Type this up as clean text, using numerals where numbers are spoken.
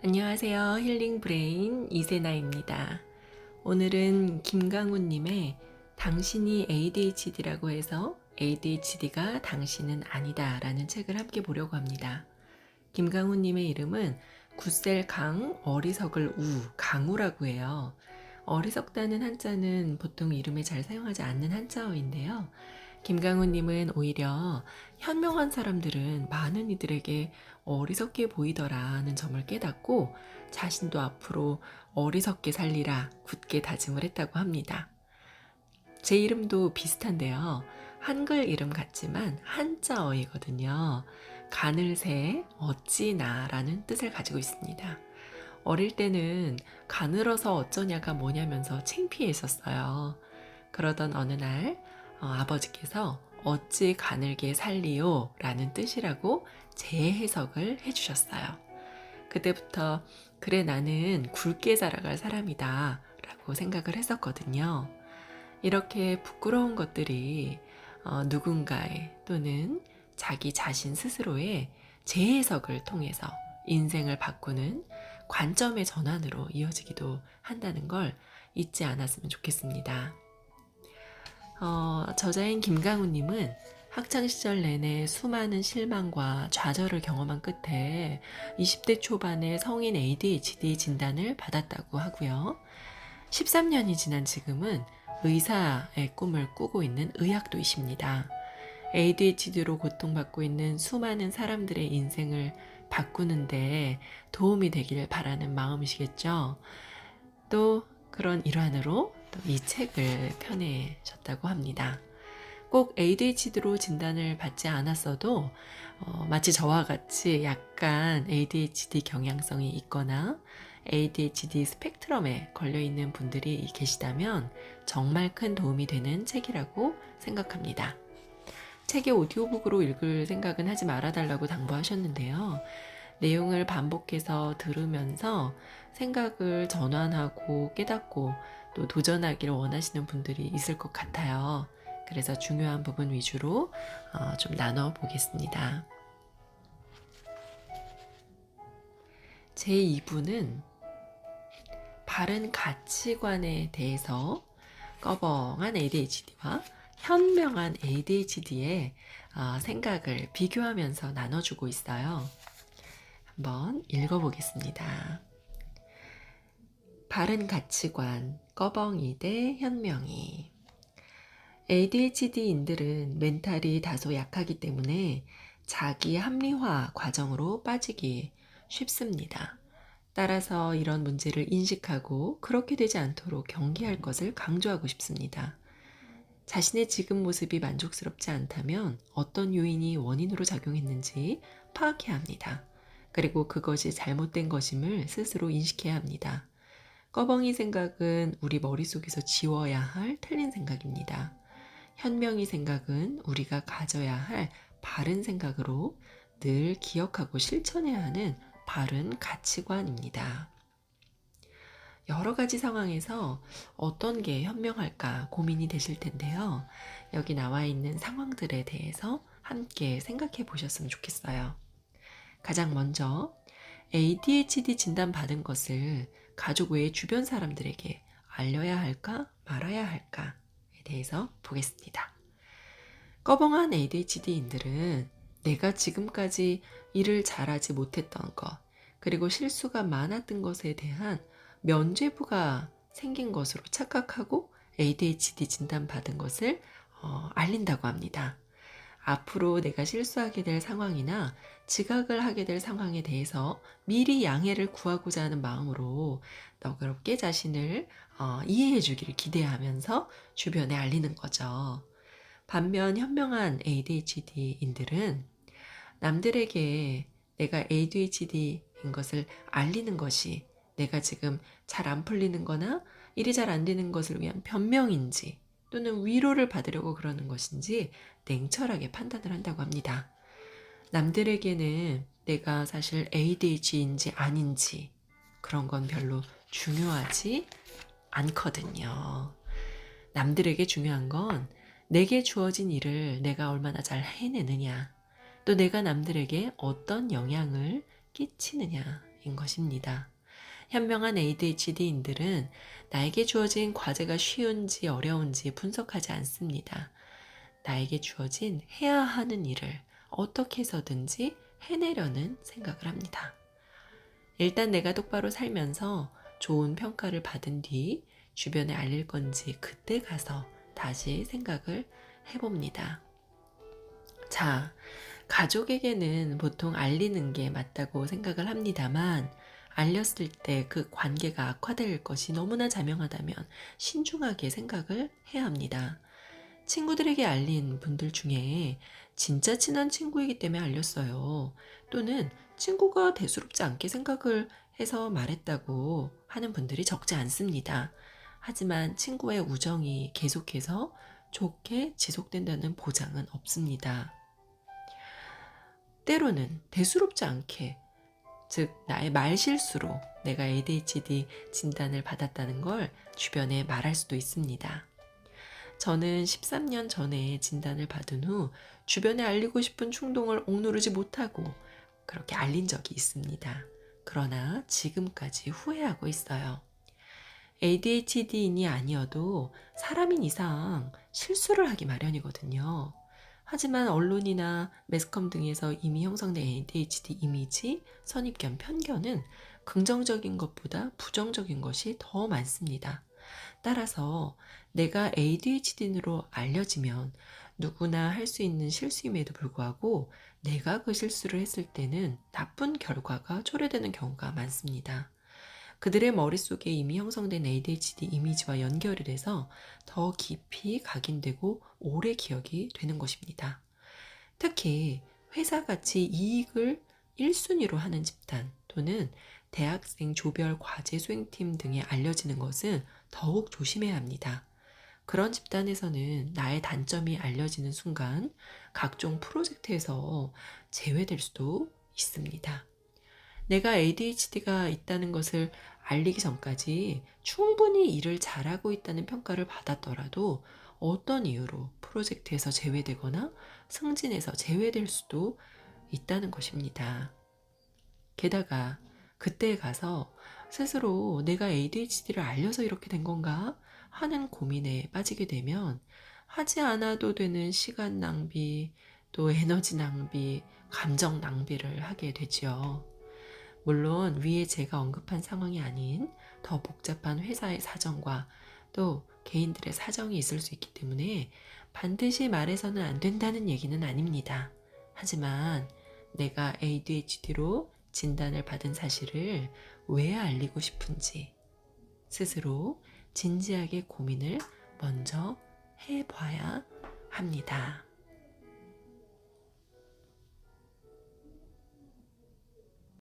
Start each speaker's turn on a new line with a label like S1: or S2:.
S1: 안녕하세요. 힐링 브레인 이세나입니다. 오늘은 김강훈님의 당신이 ADHD라고 해서 ADHD가 당신은 아니다 라는 책을 함께 보려고 합니다. 김강훈님의 이름은 굳셀 강, 어리석을 우, 강우라고 해요. 어리석다는 한자는 보통 이름에 잘 사용하지 않는 한자어인데요. 김강훈님은 오히려 현명한 사람들은 많은 이들에게 어리석게 보이더라는 점을 깨닫고 자신도 앞으로 어리석게 살리라 굳게 다짐을 했다고 합니다. 제 이름도 비슷한데요. 한글 이름 같지만 한자어이거든요. 가늘새 어찌나 라는 뜻을 가지고 있습니다. 어릴 때는 가늘어서 어쩌냐가 뭐냐면서 창피했었어요. 그러던 어느 날 아버지께서 어찌 가늘게 살리요 라는 뜻이라고 재해석을 해주셨어요. 그때부터 그래 나는 굵게 자라갈 사람이다 라고 생각을 했었거든요. 이렇게 부끄러운 것들이 누군가의 또는 자기 자신 스스로의 재해석을 통해서 인생을 바꾸는 관점의 전환으로 이어지기도 한다는 걸 잊지 않았으면 좋겠습니다. 저자인 김강훈님은 학창시절 내내 수많은 실망과 좌절을 경험한 끝에 20대 초반에 성인 ADHD 진단을 받았다고 하고요. 13년이 지난 지금은 의사의 꿈을 꾸고 있는 의학도이십니다. ADHD로 고통받고 있는 수많은 사람들의 인생을 바꾸는데 도움이 되길 바라는 마음이시겠죠. 또 그런 일환으로 또 이 책을 펴내셨다고 합니다. 꼭 ADHD로 진단을 받지 않았어도 마치 저와 같이 약간 ADHD 경향성이 있거나 ADHD 스펙트럼에 걸려있는 분들이 계시다면 정말 큰 도움이 되는 책이라고 생각합니다. 책의 오디오북으로 읽을 생각은 하지 말아달라고 당부하셨는데요. 내용을 반복해서 들으면서 생각을 전환하고 깨닫고 또 도전하기를 원하시는 분들이 있을 것 같아요. 그래서 중요한 부분 위주로 좀 나눠보겠습니다. 제2부는 바른 가치관에 대해서 꺼벙한 ADHD와 현명한 ADHD의 생각을 비교하면서 나눠주고 있어요. 한번 읽어보겠습니다. 바른 가치관, 꺼벙이 대 현명이. ADHD인들은 멘탈이 다소 약하기 때문에 자기 합리화 과정으로 빠지기 쉽습니다. 따라서 이런 문제를 인식하고 그렇게 되지 않도록 경계할 것을 강조하고 싶습니다. 자신의 지금 모습이 만족스럽지 않다면 어떤 요인이 원인으로 작용했는지 파악해야 합니다. 그리고 그것이 잘못된 것임을 스스로 인식해야 합니다. 꺼벙이 생각은 우리 머릿속에서 지워야 할 틀린 생각입니다. 현명이 생각은 우리가 가져야 할 바른 생각으로 늘 기억하고 실천해야 하는 바른 가치관입니다. 여러 가지 상황에서 어떤 게 현명할까 고민이 되실 텐데요. 여기 나와 있는 상황들에 대해서 함께 생각해 보셨으면 좋겠어요. 가장 먼저 ADHD 진단 받은 것을 가족 외의 주변 사람들에게 알려야 할까 말아야 할까에 대해서 보겠습니다. 꺼벙한 ADHD인들은 내가 지금까지 일을 잘하지 못했던 것, 그리고 실수가 많았던 것에 대한 면죄부가 생긴 것으로 착각하고 ADHD 진단 받은 것을 알린다고 합니다. 앞으로 내가 실수하게 될 상황이나 지각을 하게 될 상황에 대해서 미리 양해를 구하고자 하는 마음으로 너그럽게 자신을 이해해 주기를 기대하면서 주변에 알리는 거죠. 반면 현명한 ADHD인들은 남들에게 내가 ADHD인 것을 알리는 것이 내가 지금 잘 안 풀리는 거나 일이 잘 안 되는 것을 위한 변명인지 또는 위로를 받으려고 그러는 것인지 냉철하게 판단을 한다고 합니다. 남들에게는 내가 사실 ADHD인지 아닌지 그런 건 별로 중요하지 않거든요. 남들에게 중요한 건 내게 주어진 일을 내가 얼마나 잘 해내느냐, 또 내가 남들에게 어떤 영향을 끼치느냐에 것입니다. 현명한 ADHD인들은 나에게 주어진 과제가 쉬운지 어려운지 분석하지 않습니다. 나에게 주어진 해야 하는 일을 어떻게 해서든지 해내려는 생각을 합니다. 일단 내가 똑바로 살면서 좋은 평가를 받은 뒤 주변에 알릴 건지 그때 가서 다시 생각을 해봅니다. 자, 가족에게는 보통 알리는 게 맞다고 생각을 합니다만, 알렸을 때 그 관계가 악화될 것이 너무나 자명하다면 신중하게 생각을 해야 합니다. 친구들에게 알린 분들 중에 진짜 친한 친구이기 때문에 알렸어요. 또는 친구가 대수롭지 않게 생각을 해서 말했다고 하는 분들이 적지 않습니다. 하지만 친구의 우정이 계속해서 좋게 지속된다는 보장은 없습니다. 때로는 대수롭지 않게, 즉 나의 말실수로 내가 ADHD 진단을 받았다는 걸 주변에 말할 수도 있습니다. 저는 13년 전에 진단을 받은 후 주변에 알리고 싶은 충동을 억누르지 못하고 그렇게 알린 적이 있습니다. 그러나 지금까지 후회하고 있어요. ADHD인이 아니어도 사람인 이상 실수를 하기 마련이거든요. 하지만 언론이나 매스컴 등에서 이미 형성된 ADHD 이미지, 선입견, 편견은 긍정적인 것보다 부정적인 것이 더 많습니다. 따라서 내가 ADHD로 알려지면 누구나 할 수 있는 실수임에도 불구하고 내가 그 실수를 했을 때는 나쁜 결과가 초래되는 경우가 많습니다. 그들의 머릿속에 이미 형성된 ADHD 이미지와 연결이 돼서 더 깊이 각인되고 오래 기억이 되는 것입니다. 특히 회사같이 이익을 1순위로 하는 집단 또는 대학생 조별 과제 수행팀 등에 알려지는 것은 더욱 조심해야 합니다. 그런 집단에서는 나의 단점이 알려지는 순간 각종 프로젝트에서 제외될 수도 있습니다. 내가 ADHD가 있다는 것을 알리기 전까지 충분히 일을 잘하고 있다는 평가를 받았더라도 어떤 이유로 프로젝트에서 제외되거나 승진에서 제외될 수도 있다는 것입니다. 게다가 그때 가서 스스로 내가 ADHD를 알려서 이렇게 된 건가 하는 고민에 빠지게 되면 하지 않아도 되는 시간 낭비, 또 에너지 낭비, 감정 낭비를 하게 되지요. 물론 위에 제가 언급한 상황이 아닌 더 복잡한 회사의 사정과 또 개인들의 사정이 있을 수 있기 때문에 반드시 말해서는 안 된다는 얘기는 아닙니다. 하지만 내가 ADHD로 진단을 받은 사실을 왜 알리고 싶은지 스스로 진지하게 고민을 먼저 해봐야 합니다.